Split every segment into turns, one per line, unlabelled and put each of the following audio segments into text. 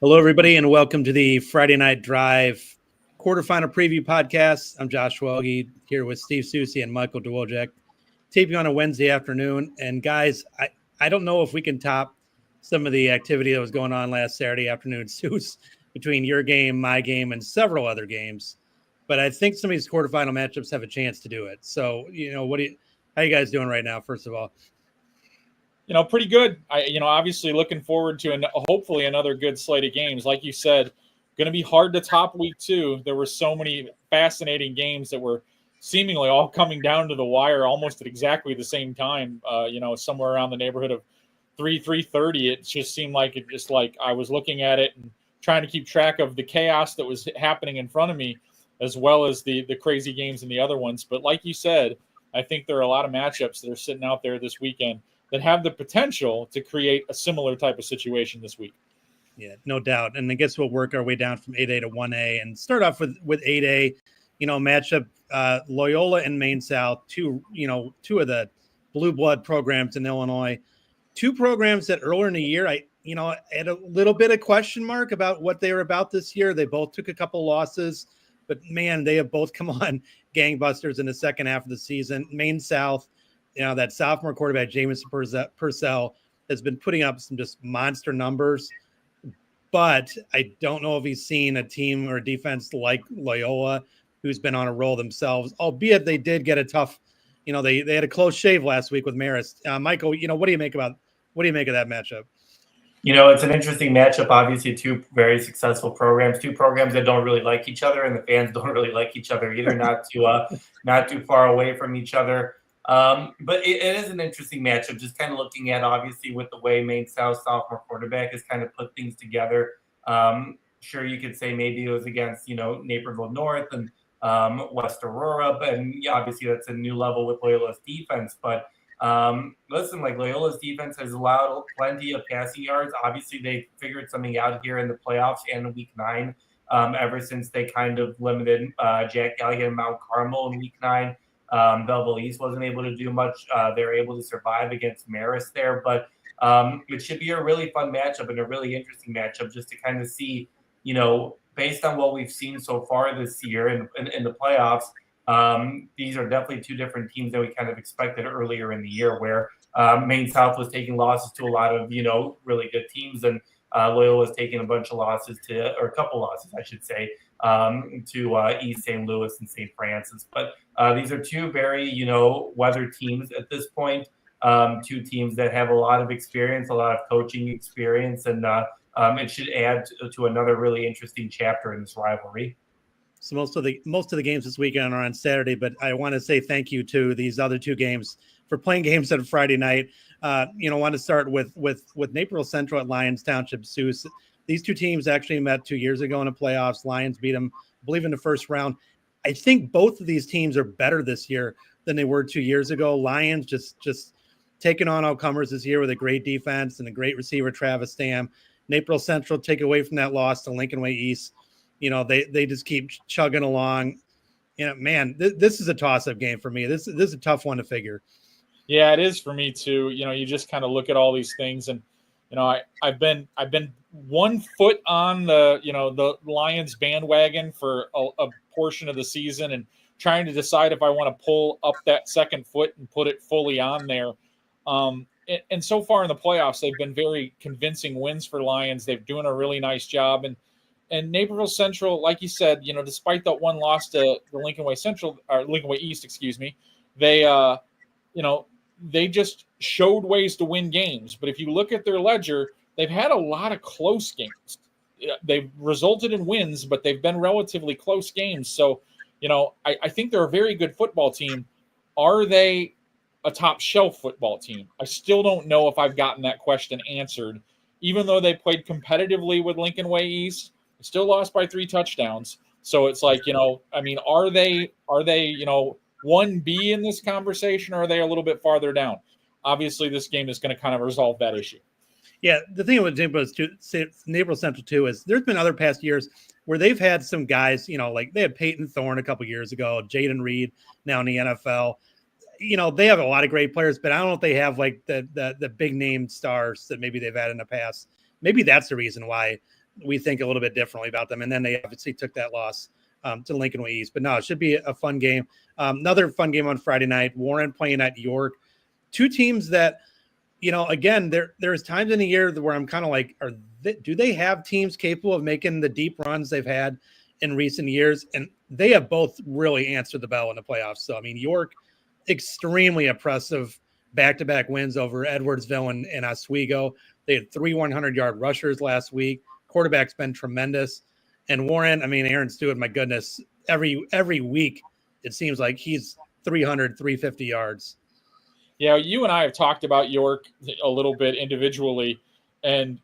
Hello, everybody, and welcome to the Friday Night Drive quarterfinal preview podcast. I'm Josh Welge here with Steve Soucie and Michael Welge, taping on a Wednesday afternoon. And guys, I don't know if we can top some of the activity that was going on last Saturday afternoon, Souce, between your game, my game, and several other games. But I think some of these quarterfinal matchups have a chance to do it. So, how you guys doing right now, first of all?
Pretty good. Obviously looking forward to hopefully another good slate of games. Like you said, going to be hard to top week 2. There were so many fascinating games that were seemingly all coming down to the wire almost at exactly the same time. Somewhere around the neighborhood of 3:30. It just seemed like I was looking at it and trying to keep track of the chaos that was happening in front of me, as well as the crazy games in the other ones. But like you said, I think there are a lot of matchups that are sitting out there this weekend that have the potential to create a similar type of situation this week.
Yeah, no doubt. And I guess we'll work our way down from 8A to 1A and start off with 8A, matchup Loyola and Maine South, two of the blue blood programs in Illinois. Two programs that earlier in the year, I had a little bit of question mark about what they were about this year. They both took a couple losses, but man, they have both come on gangbusters in the second half of the season. Maine South, that sophomore quarterback, Jamison Purcell, has been putting up some just monster numbers. But I don't know if he's seen a team or a defense like Loyola, who's been on a roll themselves, albeit they did get a tough, they had a close shave last week with Marist. Michael, what do you make of that matchup?
It's an interesting matchup. Obviously, two very successful programs, two programs that don't really like each other, and the fans don't really like each other either. Not too far away from each other. But it is an interesting matchup, just kind of looking at, obviously, with the way Maine South sophomore quarterback has kind of put things together. Sure, you could say maybe it was against, Naperville North and West Aurora, and obviously that's a new level with Loyola's defense. But listen, Loyola's defense has allowed plenty of passing yards. Obviously, they figured something out here in the playoffs and in Week 9, ever since they kind of limited Jack Gallagher and Mount Carmel in Week 9. Belleville East wasn't able to do much. They were able to survive against Marist there, but it should be a really fun matchup and a really interesting matchup just to kind of see, based on what we've seen so far this year in the playoffs, these are definitely two different teams that we kind of expected earlier in the year, where Maine South was taking losses to a lot of, really good teams, and Loyola was taking a bunch of losses or a couple losses, I should say, to East St. Louis and St. Francis. But these are two very, weather teams at this point, two teams that have a lot of experience, a lot of coaching experience, and it should add to another really interesting chapter in this rivalry.
So most of the games this weekend are on Saturday, but I want to say thank you to these other two games for playing games on Friday night. Want to start with Naperville Central at Lyons Township. Souce. These two teams actually met 2 years ago in the playoffs. Lyons beat them, I believe, in the first round. I think both of these teams are better this year than they were 2 years ago. Lyons just taking on all comers this year with a great defense and a great receiver, Travis Stam. Naperville Central take away from that loss to Lincoln Way East. They just keep chugging along. Man, this is a toss-up game for me. This is a tough one to figure.
Yeah, it is for me too. You just kind of look at all these things, and I've been 1 foot on the Lions bandwagon for a portion of the season, and trying to decide if I want to pull up that second foot and put it fully on there. And so far in the playoffs, they've been very convincing wins for Lions. They're doing a really nice job, and Naperville Central, like you said, despite that one loss to the Lincoln Way Central or Lincoln Way East, excuse me, they just showed ways to win games. But if you look at their ledger, they've had a lot of close games. They've resulted in wins, but they've been relatively close games. So, I think they're a very good football team. Are they a top shelf football team? I still don't know if I've gotten that question answered. Even though they played competitively with Lincoln Way East, they still lost by 3 touchdowns. So it's like, are they 1B in this conversation, or are they a little bit farther down? Obviously, this game is going to kind of resolve that issue.
Yeah, the thing with Naperville Central too is there's been other past years where they've had some guys, like they had Peyton Thorne a couple years ago, Jaden Reed now in the NFL. They have a lot of great players, but I don't know if they have like the big name stars that maybe they've had in the past. Maybe that's the reason why we think a little bit differently about them. And then they obviously took that loss to Lincoln Way East. But no, it should be a fun game. Another fun game on Friday night. Warren playing at York. Two teams that, again, there's times in the year where I'm kind of like, do they have teams capable of making the deep runs they've had in recent years? And they have both really answered the bell in the playoffs. So, I mean, York, extremely impressive back-to-back wins over Edwardsville and Oswego. They had 3 100-yard rushers last week. Quarterback's been tremendous. And Warren, I mean, Aaron Stewart, my goodness, every week it seems like he's 300, 350 yards.
Yeah, you and I have talked about York a little bit individually, and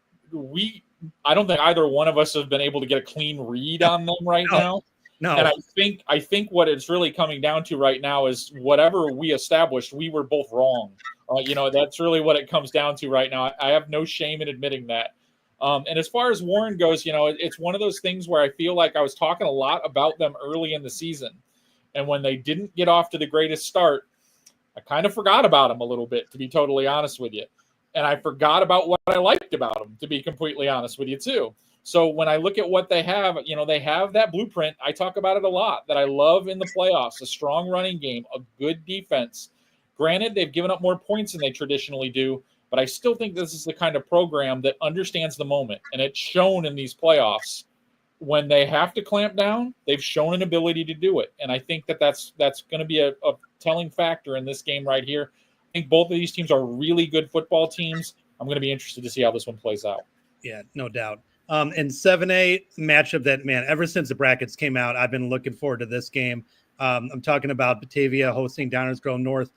I don't think either one of us have been able to get a clean read on them now.
No.
And I think what it's really coming down to right now is whatever we established, we were both wrong. That's really what it comes down to right now. I have no shame in admitting that. And as far as Warren goes, it's one of those things where I feel like I was talking a lot about them early in the season. And when they didn't get off to the greatest start, I kind of forgot about them a little bit, to be totally honest with you. And I forgot about what I liked about them, to be completely honest with you, too. So when I look at what they have, they have that blueprint. I talk about it a lot that I love in the playoffs, a strong running game, a good defense. Granted, they've given up more points than they traditionally do, but I still think this is the kind of program that understands the moment. And it's shown in these playoffs. When they have to clamp down, they've shown an ability to do it. And I think that's going to be a telling factor in this game right here. I think both of these teams are really good football teams. I'm going to be interested to see how this one plays out.
Yeah, no doubt. In 7A matchup that, man, ever since the brackets came out, I've been looking forward to this game. I'm talking about Batavia hosting Downers Grove North,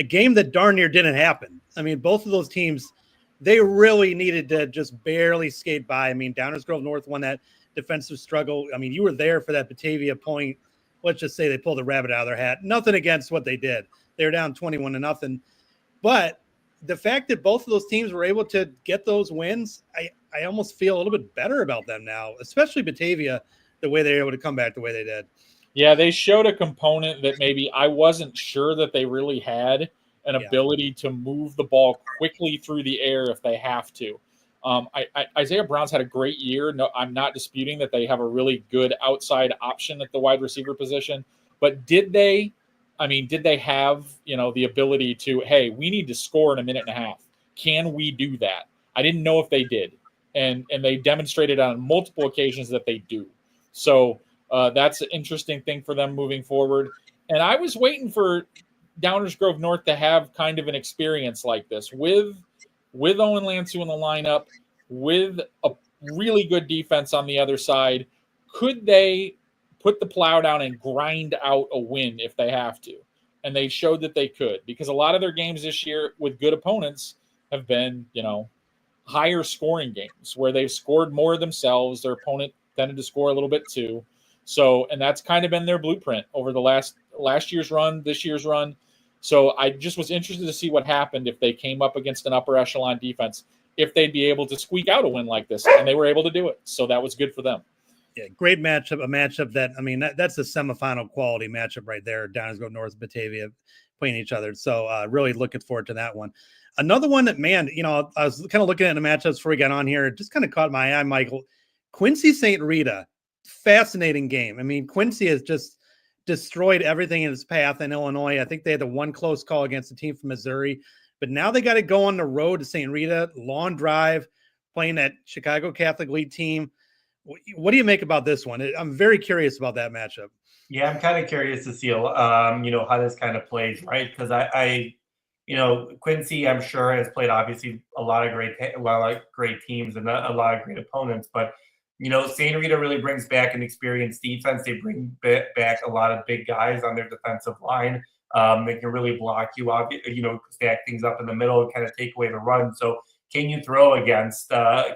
a game that darn near didn't happen. I mean, both of those teams, they really needed to just barely skate by. I mean, Downers Grove North won that defensive struggle. I mean, you were there for that Batavia point. Let's just say they pulled a rabbit out of their hat. Nothing against what they did. They were down 21-0. But the fact that both of those teams were able to get those wins, I almost feel a little bit better about them now, especially Batavia, the way they were able to come back the way they did.
Yeah, they showed a component that maybe I wasn't sure that they really had, an ability to move the ball quickly through the air if they have to. Isaiah Brown's had a great year. No, I'm not disputing that they have a really good outside option at the wide receiver position. But did they have, the ability to, hey, we need to score in a minute and a half. Can we do that? I didn't know if they did. And they demonstrated on multiple occasions that they do. So that's an interesting thing for them moving forward. And I was waiting for Downers Grove North to have kind of an experience like this with Owen Lansu in the lineup, with a really good defense on the other side. Could they put the plow down and grind out a win if they have to? And they showed that they could, because a lot of their games this year with good opponents have been, higher scoring games where they've scored more themselves. Their opponent tended to score a little bit too. So, and that's kind of been their blueprint over the last year's run, this year's run. So I just was interested to see what happened if they came up against an upper echelon defense, if they'd be able to squeak out a win like this, and they were able to do it. So that was good for them.
Yeah, great matchup, a matchup that, I mean, that's a semifinal quality matchup right there. Downers Grove North, Batavia playing each other. So really looking forward to that one. Another one that, man, I was kind of looking at the matchups before we got on here. It just kind of caught my eye, Michael. Quincy St. Rita, fascinating game. I mean, Quincy has just destroyed everything in its path in Illinois. I think they had the one close call against a team from Missouri, but now they got to go on the road to St. Rita, long drive, playing that Chicago Catholic League team. What do you make about this one? I'm very curious about that matchup.
Yeah, I'm kind of curious to see, how this kind of plays, right? Because Quincy, I'm sure, has played obviously a lot of great teams and a lot of great opponents, but St. Rita really brings back an experienced defense. They bring back a lot of big guys on their defensive line. They can really block you, stack things up in the middle and kind of take away the run. So can you throw against the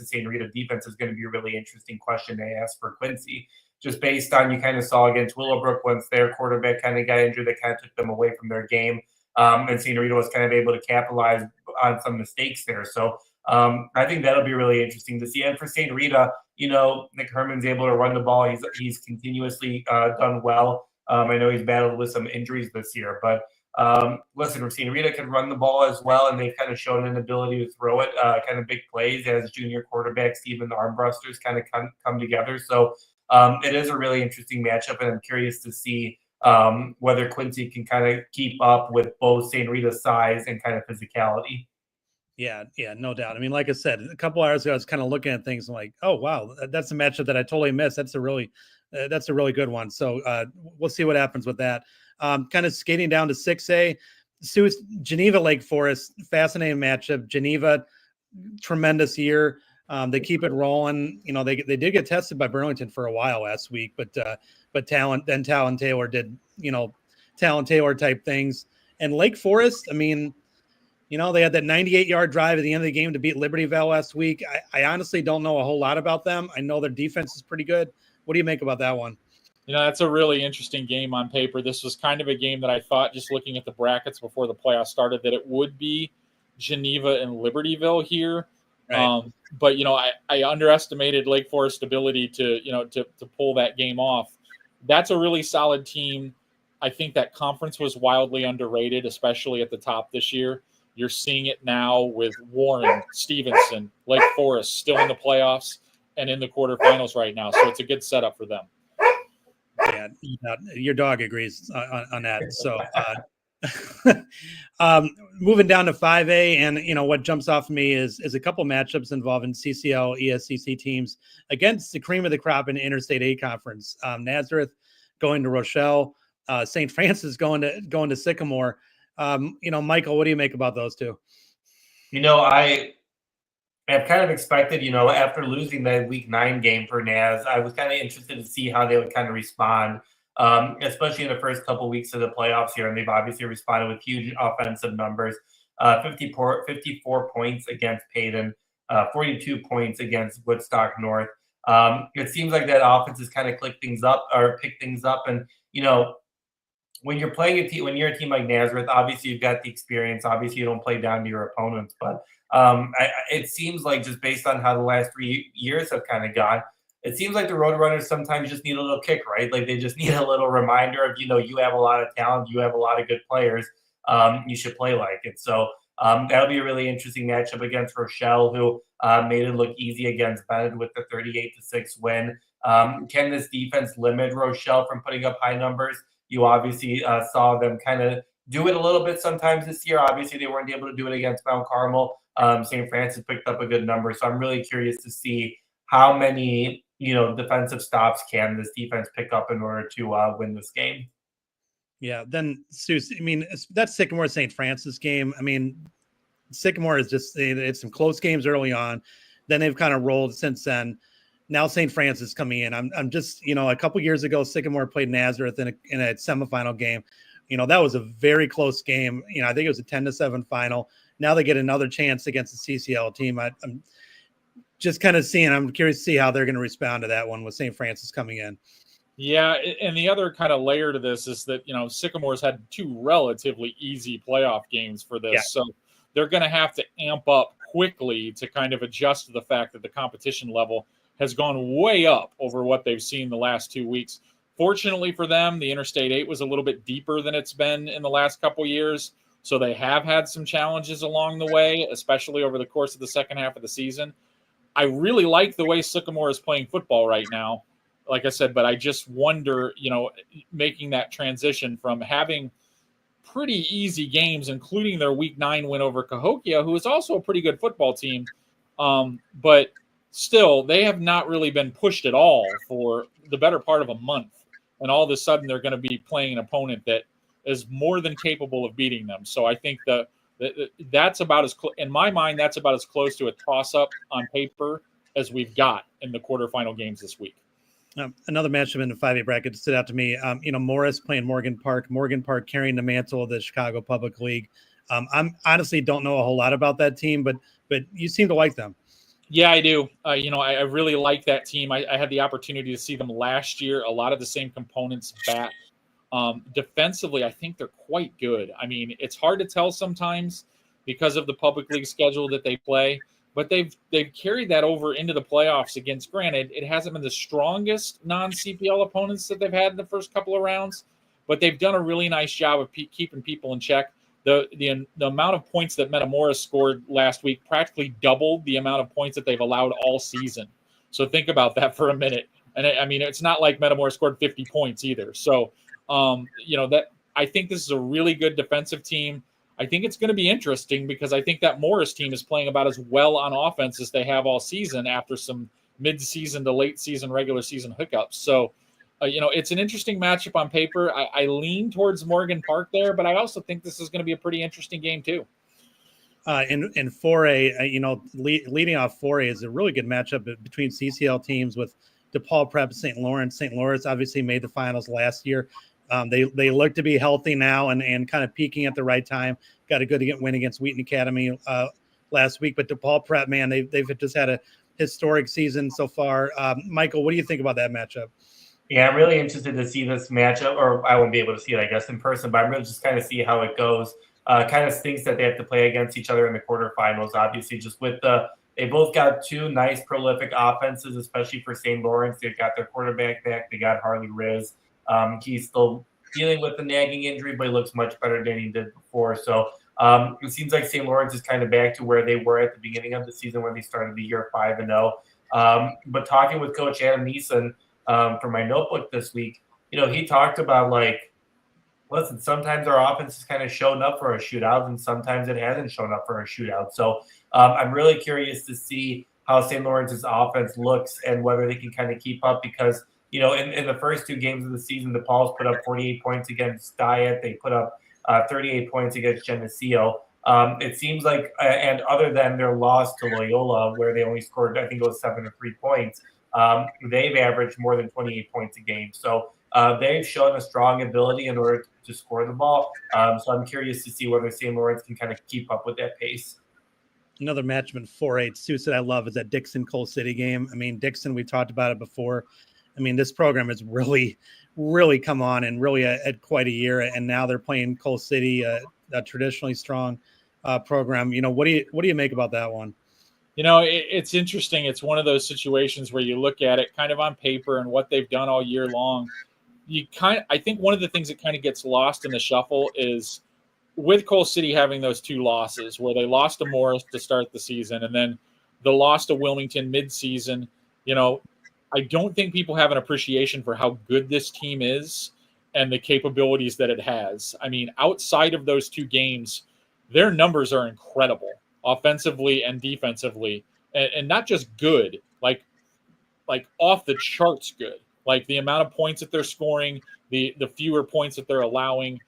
St. Rita defense is going to be a really interesting question to ask for Quincy, just based on you kind of saw against Willowbrook once their quarterback kind of got injured, that kind of took them away from their game. And St. Rita was kind of able to capitalize on some mistakes there. So I think that'll be really interesting to see. And for St. Rita, Nick Herman's able to run the ball. He's continuously done well. I know he's battled with some injuries this year, but Listen, we're seeing Rita can run the ball as well, and they've kind of shown an ability to throw it, kind of big plays as junior quarterback Stephen Armbrusters kind of come together. So it is a really interesting matchup, and I'm curious to see whether Quincy can kind of keep up with both St. Rita's size and kind of physicality.
Yeah, no doubt. I mean, like I said, a couple hours ago, I was kind of looking at things and like, oh wow, that's a matchup that I totally missed. That's a really good one. So we'll see what happens with that. Kind of skating down to 6A, Geneva Lake Forest, fascinating matchup. Geneva, tremendous year. They keep it rolling. You know, they did get tested by Burlington for a while last week, but Talon Taylor did, you know, Talon Taylor type things. And Lake Forest, I mean, you know, they had that 98-yard drive at the end of the game to beat Libertyville last week. I honestly don't know a whole lot about them. I know their defense is pretty good. What do you make about that one?
You know, that's a really interesting game on paper. This was kind of a game that I thought, just looking at the brackets before the playoffs started, that it would be Geneva and Libertyville here.
Right.
But, you know, I underestimated Lake Forest's ability to pull that game off. That's a really solid team. I think that conference was wildly underrated, especially at the top this year. You're seeing it now with Warren, Stevenson, Lake Forest still in the playoffs and in the quarterfinals right now. So it's a good setup for them.
Yeah, your dog agrees on that. So moving down to 5A, and you know what jumps off me is a couple matchups involving CCL, ESCC teams against the cream of the crop in the Interstate A Conference. Nazareth going to Rochelle, St. Francis going to Sycamore. You know, Michael, what do you make about those two?
You know, I have kind of expected, you know, after losing that week 9 game for Naz, I was kind of interested to see how they would kind of respond, especially in the first couple weeks of the playoffs here. And they've obviously responded with huge offensive numbers, 54 points against Payton, 42 points against Woodstock North. It seems like that offense has kind of picked things up. And, you know, when you're playing a team, when you're a team like Nazareth, obviously you've got the experience. Obviously you don't play down to your opponents, but it seems like, just based on how the last 3 years have kind of gone, it seems like the Roadrunners sometimes just need a little kick, right? Like they just need a little reminder of, you know, you have a lot of talent, you have a lot of good players, you should play like it. So that'll be a really interesting matchup against Rochelle, who made it look easy against Bennett with the 38-6 win. Can this defense limit Rochelle from putting up high numbers? You obviously saw them kind of do it a little bit sometimes this year. Obviously, they weren't able to do it against Mount Carmel. St. Francis picked up a good number. So I'm really curious to see how many, you know, defensive stops can this defense pick up in order to win this game.
Yeah, then Soucie, I mean, that's Sycamore St. Francis game. I mean, Sycamore is just, it's some close games early on. Then they've kind of rolled since then. Now St. Francis coming in. I'm just, you know, a couple years ago, Sycamore played Nazareth in a semifinal game. You know, that was a very close game. You know, I think it was a 10-7 final. Now they get another chance against the CCL team. I'm just kind of seeing, I'm curious to see how they're going to respond to that one with St. Francis coming in.
Yeah, and the other kind of layer to this is that, you know, Sycamore's had 2 relatively easy playoff games for this.
Yeah.
So they're going to have to amp up quickly to kind of adjust to the fact that the competition level has gone way up over what they've seen the last 2 weeks. Fortunately for them, the Interstate 8 was a little bit deeper than it's been in the last couple years. So they have had some challenges along the way, especially over the course of the second half of the season. I really like the way Sycamore is playing football right now, like I said, but I just wonder, you know, making that transition from having pretty easy games, including their week 9 win over Cahokia, who is also a pretty good football team. But still, they have not really been pushed at all for the better part of a month. And all of a sudden, they're going to be playing an opponent that is more than capable of beating them. So I think that's about as in my mind, that's about as close to a toss-up on paper as we've got in the quarterfinal games this week.
Another matchup in the 5A bracket stood out to me. You know, Morris playing Morgan Park carrying the mantle of the Chicago Public League. I'm honestly don't know a whole lot about that team, but you seem to like them.
Yeah, I do. You know, I really like that team. I had the opportunity to see them last year. A lot of the same components back. Defensively, I think they're quite good. I mean, it's hard to tell sometimes because of the public league schedule that they play, but they've carried that over into the playoffs against, granted, it hasn't been the strongest non-CPL opponents that they've had in the first couple of rounds, but they've done a really nice job of keeping people in check. The amount of points that Metamoris scored last week practically doubled the amount of points that they've allowed all season. So think about that for a minute. And I mean, it's not like Metamoris scored 50 points either. So, that I think this is a really good defensive team. I think it's going to be interesting because I think that Morris team is playing about as well on offense as they have all season after some mid-season to late season, regular season hiccups. So, it's an interesting matchup on paper. I lean towards Morgan Park there, but I also think this is going to be a pretty interesting game too.
In 4A, leading off 4A is a really good matchup between CCL teams with DePaul Prep, St. Lawrence. St. Lawrence obviously made the finals last year. They look to be healthy now and kind of peaking at the right time. Got a good win against Wheaton Academy last week, but DePaul Prep, man, they've just had a historic season so far. Michael, what do you think about that matchup?
Yeah, I'm really interested to see this matchup, or I won't be able to see it, I guess, in person, but I'm really just kind of see how it goes. Kind of stinks that they have to play against each other in the quarterfinals, obviously, just with they both got two nice prolific offenses, especially for St. Lawrence. They got their quarterback back. They got Harley Riz. He's still dealing with the nagging injury, but he looks much better than he did before. So it seems like St. Lawrence is kind of back to where they were at the beginning of the season when they started the year 5-0. But talking with Coach Adam Neeson for my notebook this week, he talked about listen, sometimes our offense has kind of shown up for a shootout, and sometimes it hasn't shown up for a shootout. So I'm really curious to see how St. Lawrence's offense looks and whether they can kind of keep up because, in the first two games of the season, the Pauls put up 48 points against Diet. They put up 38 points against Geneseo. It seems like, and other than their loss to Loyola, where they only scored, I think it was 7 or 3 points, they've averaged more than 28 points a game. So they've shown a strong ability in order to score the ball. So I'm curious to see whether St. Lawrence can kind of keep up with that pace.
Another matchup in 4A, Soucie, that I love is that Dixon-Coal City game. I mean, Dixon, we talked about it before. I mean, this program has really, really come on and really had quite a year. And now they're playing Coal City, a traditionally strong program. What do you make about that one?
It's interesting. It's one of those situations where you look at it kind of on paper and what they've done all year long. I think one of the things that kind of gets lost in the shuffle is with Coal City having those two losses where they lost to Morris to start the season and then the loss to Wilmington mid-season. I don't think people have an appreciation for how good this team is and the capabilities that it has. I mean, outside of those two games, their numbers are incredible, offensively and defensively, and not just good, like off the charts good. Like the amount of points that they're scoring, the fewer points that they're allowing.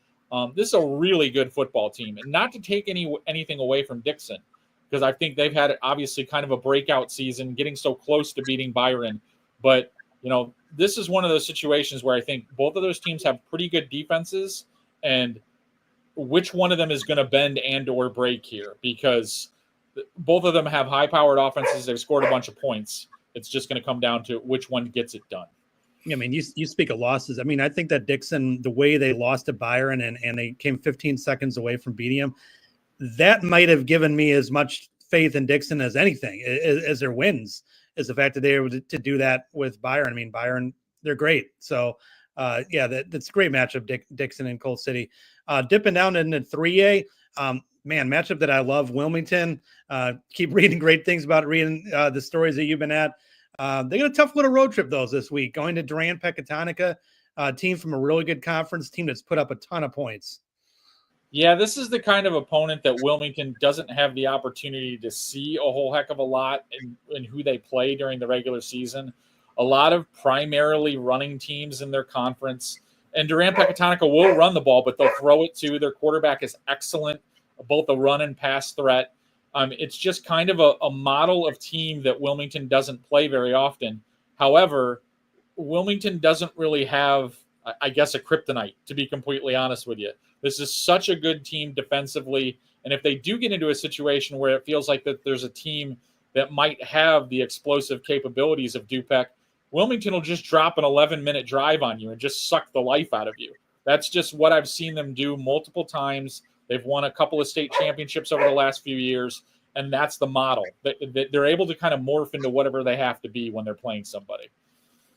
This is a really good football team, and not to take anything away from Dixon, because I think they've had obviously kind of a breakout season, getting so close to beating Byron. But this is one of those situations where I think both of those teams have pretty good defenses, and which one of them is going to bend and or break here, because both of them have high-powered offenses. They've scored a bunch of points. It's just going to come down to which one gets it done.
I mean, you speak of losses. I mean, I think that Dixon, the way they lost to Byron and they came 15 seconds away from beating him, that might have given me as much faith in Dixon as anything, as their wins, is the fact that they were able to do that with Byron. I mean, Byron, they're great. So, that's a great matchup, Dixon and Coal City. Dipping down into 3A, matchup that I love, Wilmington. Keep reading great things about it, reading the stories that you've been at. They got a tough little road trip, though, this week, going to Durant-Pecatonica, a team from a really good conference, team that's put up a ton of points.
Yeah, this is the kind of opponent that Wilmington doesn't have the opportunity to see a whole heck of a lot in who they play during the regular season. A lot of primarily running teams in their conference. And Durant-Pecatonica will run the ball, but they'll throw it too. Their quarterback is excellent, both a run and pass threat. It's just kind of a model of team that Wilmington doesn't play very often. However, Wilmington doesn't really have, I guess, a kryptonite, to be completely honest with you. This is such a good team defensively. And if they do get into a situation where it feels like that there's a team that might have the explosive capabilities of Dupec, Wilmington will just drop an 11-minute drive on you and just suck the life out of you. That's just what I've seen them do multiple times. They've won a couple of state championships over the last few years, and that's the model. They're able to kind of morph into whatever they have to be when they're playing somebody.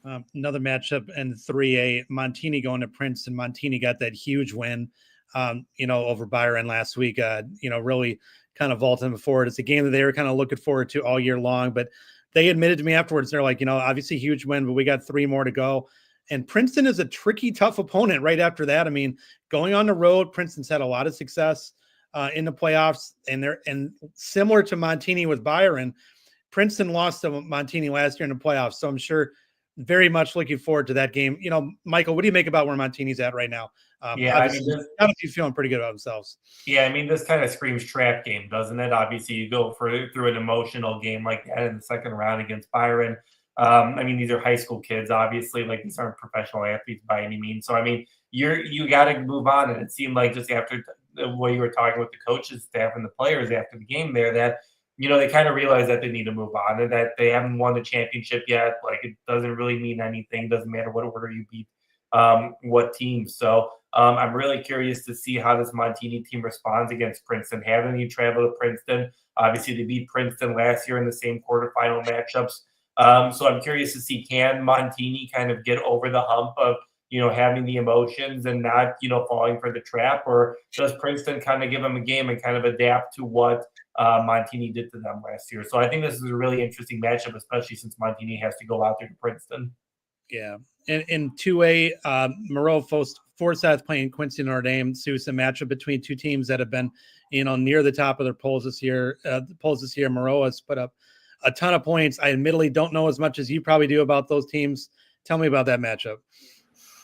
Another matchup in 3A, Montini going to Princeton. Montini got that huge win, over Byron last week, really kind of vaulting forward. It's a game that they were kind of looking forward to all year long, but they admitted to me afterwards, they're like, obviously huge win, but we got 3 more to go. And Princeton is a tricky, tough opponent right after that. I mean, going on the road, Princeton's had a lot of success in the playoffs, and similar to Montini with Byron, Princeton lost to Montini last year in the playoffs. So I'm sure very much looking forward to that game. Michael, what do you make about where Montini's at right now? Obviously, he's feeling pretty good about themselves.
Yeah, I mean, this kind of screams trap game, doesn't it? Obviously, you go through an emotional game like that in the second round against Byron. I mean, these are high school kids, obviously. Like, these aren't professional athletes by any means. So, I mean, you got to move on. And it seemed like just after the way you were talking with the coaches staff and the players after the game there, that they kind of realize that they need to move on and that they haven't won the championship yet. Like, it doesn't really mean anything. Doesn't matter what order you beat what team. So I'm really curious to see how this Montini team responds against Princeton. Having you travel to Princeton, obviously they beat Princeton last year in the same quarterfinal matchups. So I'm curious to see, can Montini kind of get over the hump of having the emotions and not falling for the trap, or does Princeton kind of give them a game and kind of adapt to what Montini did to them last year? So I think this is a really interesting matchup, especially since Montini has to go out there to Princeton.
Yeah. In 2A, Moreau Forsyth playing Quincy Notre Dame. Soucie, a matchup between two teams that have been, near the top of their polls this year. Moreau has put up a ton of points. I admittedly don't know as much as you probably do about those teams. Tell me about that matchup.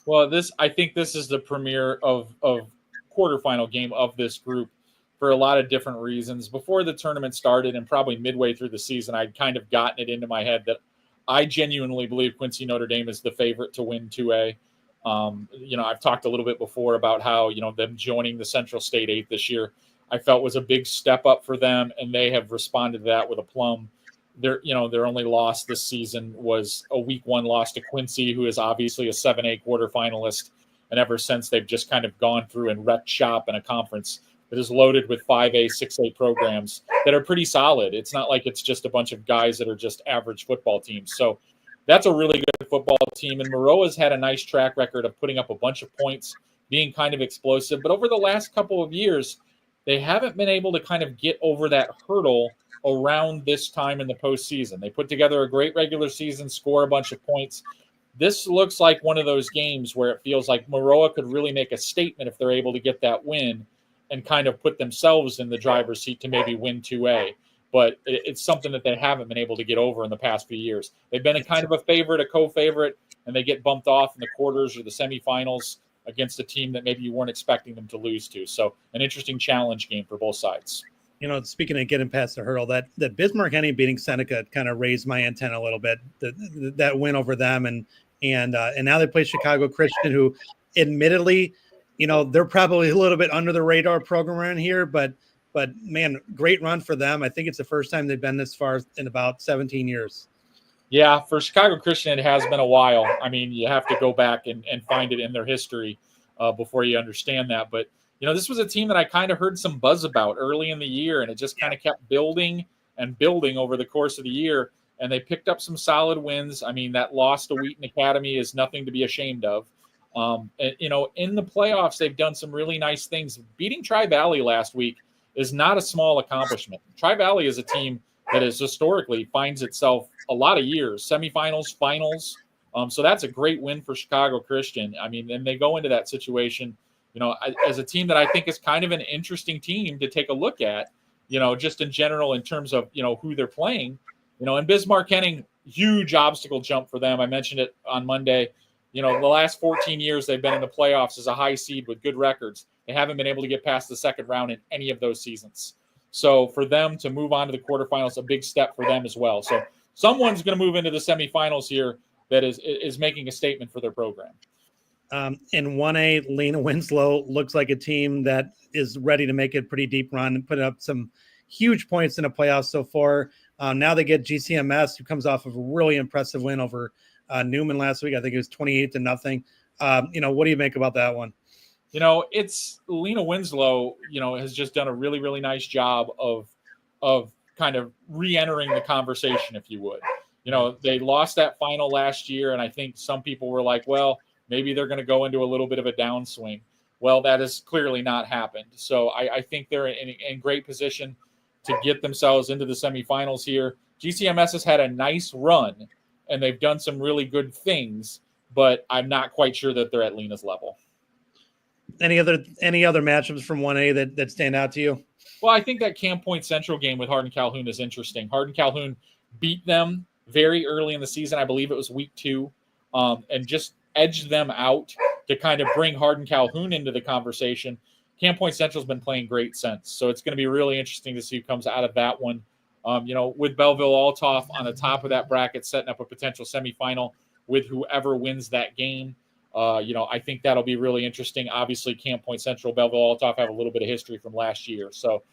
Well, I think this is the premiere of quarterfinal game of this group for a lot of different reasons. Before the tournament started and probably midway through the season, I'd kind of gotten it into my head that I genuinely believe Quincy Notre Dame is the favorite to win 2A. I've talked a little bit before about how, them joining the Central State 8 this year, I felt was a big step up for them, and they have responded to that with a plum. Their only loss this season was a week 1 loss to Quincy, who is obviously a 7A quarterfinalist. And ever since, they've just kind of gone through and wrecked shop in a conference that is loaded with 5A, 6A programs that are pretty solid. It's not like it's just a bunch of guys that are just average football teams. So that's a really good football team. And Moreau has had a nice track record of putting up a bunch of points, being kind of explosive. But over the last couple of years, they haven't been able to kind of get over that hurdle around this time in the postseason. They put together a great regular season, score a bunch of points. This looks like one of those games where it feels like Moreau could really make a statement if they're able to get that win and kind of put themselves in the driver's seat to maybe win 2A. But it's something that they haven't been able to get over in the past few years. They've been a kind of a favorite, a co-favorite, and they get bumped off in the quarters or the semifinals against a team that maybe you weren't expecting them to lose to. So an interesting challenge game for both sides.
Speaking of getting past the hurdle, that Bismarck Henning beating Seneca kind of raised my antenna a little bit. That win over them, and now they play Chicago Christian, who admittedly, they're probably a little bit under the radar program around here, but man, great run for them. I think it's the first time they've been this far in about 17 years.
Yeah, for Chicago Christian, it has been a while. I mean, you have to go back and find it in their history before you understand that. But, this was a team that I kind of heard some buzz about early in the year, and it just kind of kept building and building over the course of the year. And they picked up some solid wins. I mean, that loss to Wheaton Academy is nothing to be ashamed of. In the playoffs, they've done some really nice things. Beating Tri-Valley last week is not a small accomplishment. Tri-Valley is a team that is historically finds itself a lot of years, semifinals, finals. So that's a great win for Chicago Christian. I mean, and they go into that situation, as a team that I think is kind of an interesting team to take a look at, just in general in terms of, who they're playing. And Bismarck Henning, huge obstacle jump for them. I mentioned it on Monday. The last 14 years they've been in the playoffs as a high seed with good records. They haven't been able to get past the second round in any of those seasons. So for them to move on to the quarterfinals, a big step for them as well. So someone's going to move into the semifinals here that is making a statement for their program.
In 1A, Lena Winslow looks like a team that is ready to make a pretty deep run and put up some huge points in the playoffs so far. Now they get GCMS, who comes off of a really impressive win over Newman last week. I think it was 28-0. What do you make about that one?
It's Lena Winslow, has just done a really, really nice job of kind of re-entering the conversation, if you would. They lost that final last year, and I think some people were like, well, maybe they're going to go into a little bit of a downswing. Well, that has clearly not happened. So I think they're in great position to get themselves into the semifinals here. GCMS has had a nice run, and they've done some really good things, but I'm not quite sure that they're at Lena's level.
Any other matchups from 1A that stand out to you?
Well, I think that Camp Point Central game with Hardin Calhoun is interesting. Hardin Calhoun beat them very early in the season. I believe it was week 2, and just edged them out to kind of bring Hardin Calhoun into the conversation. Camp Point Central's been playing great since, so it's going to be really interesting to see who comes out of that one. With Belleville Altoff on the top of that bracket, setting up a potential semifinal with whoever wins that game. I think that'll be really interesting. Obviously, Camp Point Central, Belleville Altoff have a little bit of history from last year. So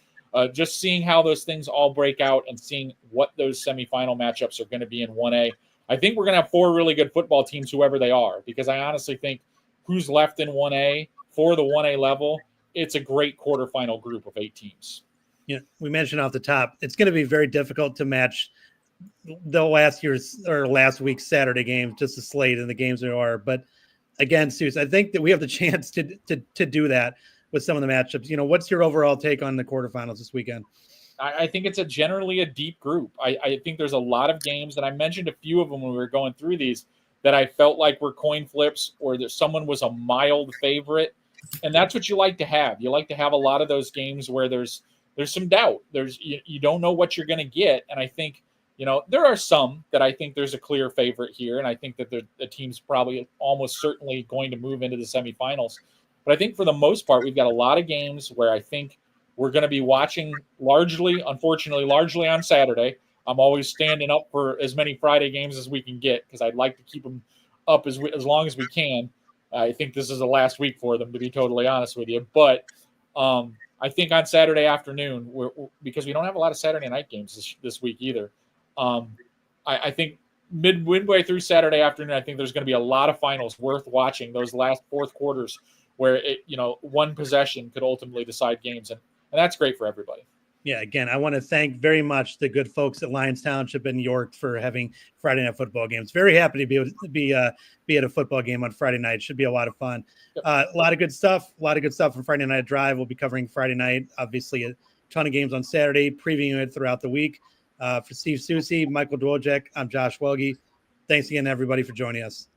just seeing how those things all break out and seeing what those semifinal matchups are going to be in 1A. I think we're going to have 4 really good football teams, whoever they are, because I honestly think who's left in 1A for the 1A level, it's a great quarterfinal group of 8 teams.
Yeah, we mentioned off the top, it's going to be very difficult to match the last week's Saturday games, just the slate and the games there are. But again, Soucie, I think that we have the chance to do that with some of the matchups. What's your overall take on the quarterfinals this weekend?
I think it's generally a deep group. I think there's a lot of games, and I mentioned a few of them when we were going through these, that I felt like were coin flips or that someone was a mild favorite. And that's what you like to have. You like to have a lot of those games where there's some doubt. You don't know what you're going to get. And I think, there are some that I think there's a clear favorite here. And I think that the team's probably almost certainly going to move into the semifinals. But I think for the most part, we've got a lot of games where I think we're going to be watching largely on Saturday. I'm always standing up for as many Friday games as we can get because I'd like to keep them up as long as we can. I think this is the last week for them, to be totally honest with you. But I think on Saturday afternoon, because we don't have a lot of Saturday night games this week either, I think midway through Saturday afternoon, I think there's going to be a lot of finals worth watching, those last fourth quarters where one possession could ultimately decide games. And that's great for everybody.
Yeah, again, I want to thank very much the good folks at Lyons Township and York for having Friday night football games. Very happy to be able to be at a football game on Friday night. Should be a lot of fun. Yep. A lot of good stuff from Friday Night Drive. We'll be covering Friday night. Obviously, a ton of games on Saturday, previewing it throughout the week. For Steve Soucie, Michael Dwojek, I'm Josh Welge. Thanks again, everybody, for joining us.